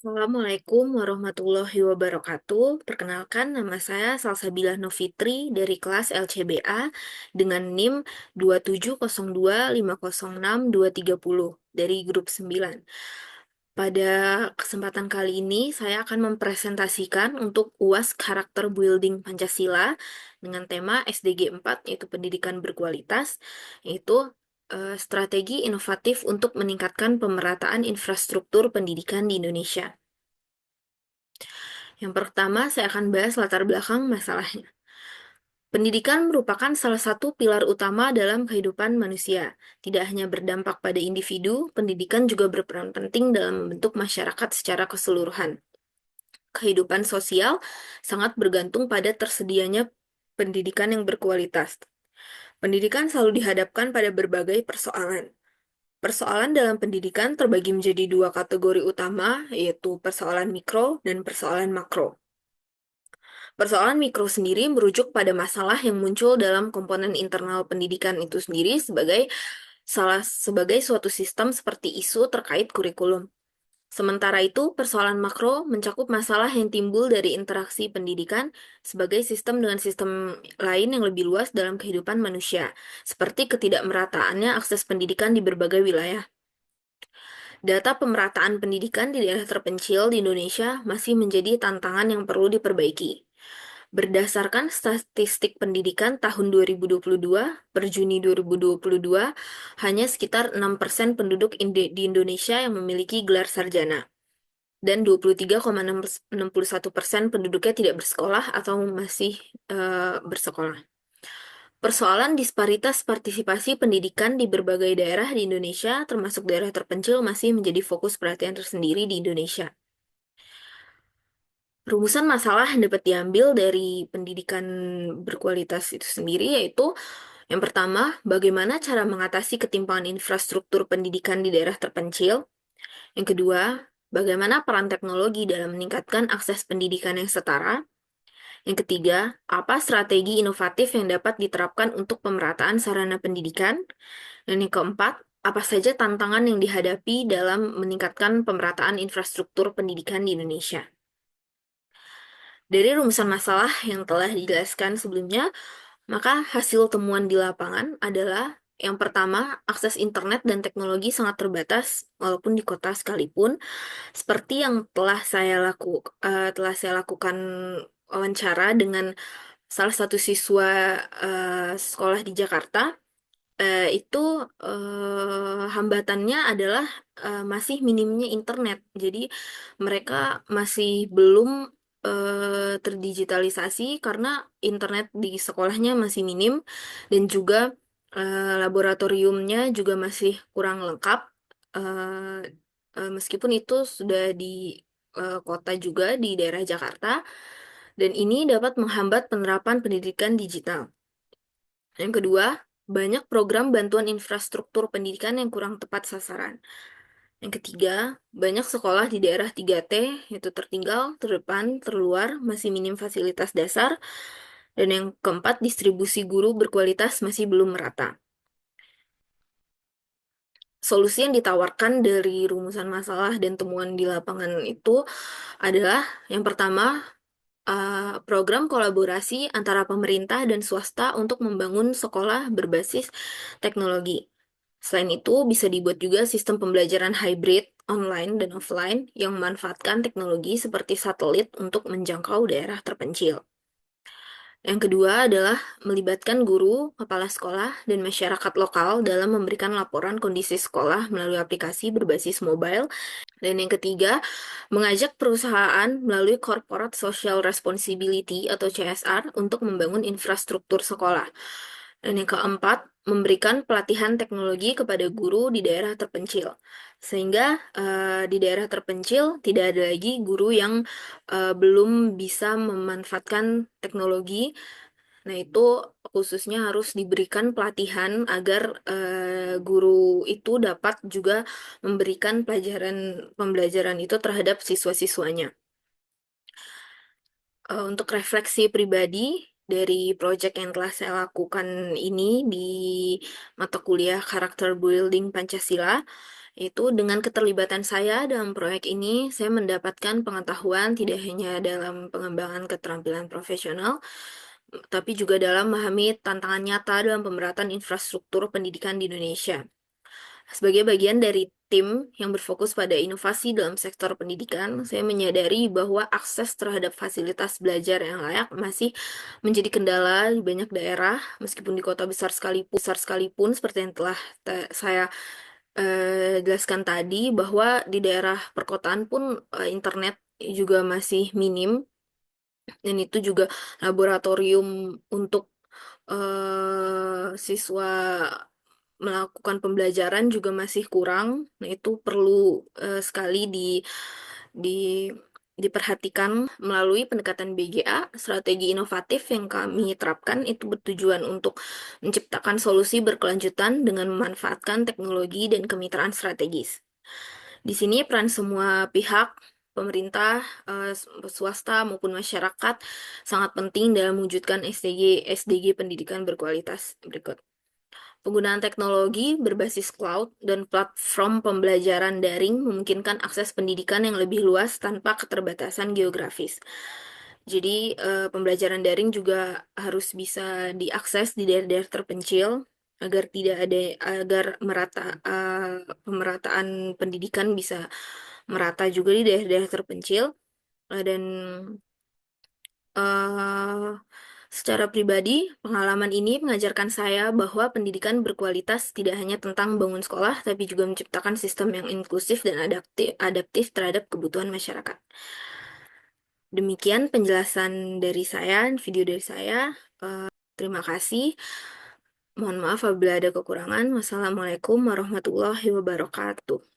Assalamualaikum warahmatullahi wabarakatuh. Perkenalkan, nama saya Salsabila Novitri dari kelas LCBA dengan NIM 2702506230 dari grup 9. Pada kesempatan kali ini, saya akan mempresentasikan untuk UAS Karakter Building Pancasila dengan tema SDG 4, yaitu pendidikan berkualitas, yaitu strategi inovatif untuk meningkatkan pemerataan infrastruktur pendidikan di Indonesia. Yang pertama, saya akan bahas latar belakang masalahnya. Pendidikan merupakan salah satu pilar utama dalam kehidupan manusia. Tidak hanya berdampak pada individu, pendidikan juga berperan penting dalam membentuk masyarakat secara keseluruhan. Kehidupan sosial sangat bergantung pada tersedianya pendidikan yang berkualitas. Pendidikan selalu dihadapkan pada berbagai persoalan. Persoalan dalam pendidikan terbagi menjadi dua kategori utama, yaitu persoalan mikro dan persoalan makro. Persoalan mikro sendiri merujuk pada masalah yang muncul dalam komponen internal pendidikan itu sendiri sebagai suatu sistem seperti isu terkait kurikulum. Sementara itu, persoalan makro mencakup masalah yang timbul dari interaksi pendidikan sebagai sistem dengan sistem lain yang lebih luas dalam kehidupan manusia, seperti ketidakmerataannya akses pendidikan di berbagai wilayah. Data pemerataan pendidikan di daerah terpencil di Indonesia masih menjadi tantangan yang perlu diperbaiki. Berdasarkan statistik pendidikan tahun 2022, per Juni 2022, hanya sekitar 6% penduduk di Indonesia yang memiliki gelar sarjana, dan 23,61% penduduknya tidak bersekolah atau masih bersekolah. Persoalan disparitas partisipasi pendidikan di berbagai daerah di Indonesia, termasuk daerah terpencil, masih menjadi fokus perhatian tersendiri di Indonesia. Rumusan masalah yang dapat diambil dari pendidikan berkualitas itu sendiri yaitu yang pertama, bagaimana cara mengatasi ketimpangan infrastruktur pendidikan di daerah terpencil. Yang kedua, bagaimana peran teknologi dalam meningkatkan akses pendidikan yang setara. Yang ketiga, apa strategi inovatif yang dapat diterapkan untuk pemerataan sarana pendidikan. Dan yang keempat, apa saja tantangan yang dihadapi dalam meningkatkan pemerataan infrastruktur pendidikan di Indonesia. Dari rumusan masalah yang telah dijelaskan sebelumnya, maka hasil temuan di lapangan adalah yang pertama, akses internet dan teknologi sangat terbatas walaupun di kota sekalipun. Seperti yang telah saya lakukan wawancara dengan salah satu siswa sekolah di Jakarta, itu hambatannya adalah masih minimnya internet. Jadi mereka masih belum terdigitalisasi karena internet di sekolahnya masih minim dan juga laboratoriumnya juga masih kurang lengkap. Eh, Meskipun itu sudah di kota juga di daerah Jakarta, dan ini dapat menghambat penerapan pendidikan digital. Yang kedua, banyak program bantuan infrastruktur pendidikan yang kurang tepat sasaran. Yang ketiga, banyak sekolah di daerah 3T, yaitu tertinggal, terdepan, terluar, masih minim fasilitas dasar. Dan yang keempat, distribusi guru berkualitas masih belum merata. Solusi yang ditawarkan dari rumusan masalah dan temuan di lapangan itu adalah yang pertama, program kolaborasi antara pemerintah dan swasta untuk membangun sekolah berbasis teknologi. Selain itu, bisa dibuat juga sistem pembelajaran hybrid, online dan offline, yang memanfaatkan teknologi seperti satelit untuk menjangkau daerah terpencil. Yang kedua adalah melibatkan guru, kepala sekolah, dan masyarakat lokal dalam memberikan laporan kondisi sekolah melalui aplikasi berbasis mobile. Dan yang ketiga, mengajak perusahaan melalui Corporate Social Responsibility atau CSR untuk membangun infrastruktur sekolah. Dan yang keempat, memberikan pelatihan teknologi kepada guru di daerah terpencil. Sehingga di daerah terpencil tidak ada lagi guru yang belum bisa memanfaatkan teknologi. Nah, itu khususnya harus diberikan pelatihan agar guru itu dapat juga memberikan pembelajaran itu terhadap siswa-siswanya. Untuk refleksi pribadi dari proyek yang telah saya lakukan ini di mata kuliah Karakter Building Pancasila, Itu dengan keterlibatan saya dalam proyek ini, saya mendapatkan pengetahuan tidak hanya dalam pengembangan keterampilan profesional, tapi juga dalam memahami tantangan nyata dalam pemerataan infrastruktur pendidikan di Indonesia. Sebagai bagian dari tim yang berfokus pada inovasi dalam sektor pendidikan, saya menyadari bahwa akses terhadap fasilitas belajar yang layak masih menjadi kendala di banyak daerah, meskipun di kota besar sekalipun seperti yang telah saya jelaskan tadi, bahwa di daerah perkotaan pun internet juga masih minim, dan itu juga laboratorium untuk siswa melakukan pembelajaran juga masih kurang. Nah, itu perlu sekali di diperhatikan melalui pendekatan BGA. Strategi inovatif yang kami terapkan itu bertujuan untuk menciptakan solusi berkelanjutan dengan memanfaatkan teknologi dan kemitraan strategis. Di sini peran semua pihak, pemerintah, swasta maupun masyarakat sangat penting dalam mewujudkan SDG pendidikan berkualitas berikut. Penggunaan teknologi berbasis cloud dan platform pembelajaran daring memungkinkan akses pendidikan yang lebih luas tanpa keterbatasan geografis. Jadi, pembelajaran daring juga harus bisa diakses di daerah-daerah terpencil agar tidak ada agar pemerataan pendidikan bisa merata juga di daerah-daerah terpencil. Dan eh secara pribadi, pengalaman ini mengajarkan saya bahwa pendidikan berkualitas tidak hanya tentang bangun sekolah, tapi juga menciptakan sistem yang inklusif dan adaptif terhadap kebutuhan masyarakat. Demikian penjelasan dari saya, video dari saya. Terima kasih. Mohon maaf apabila ada kekurangan. Wassalamualaikum warahmatullahi wabarakatuh.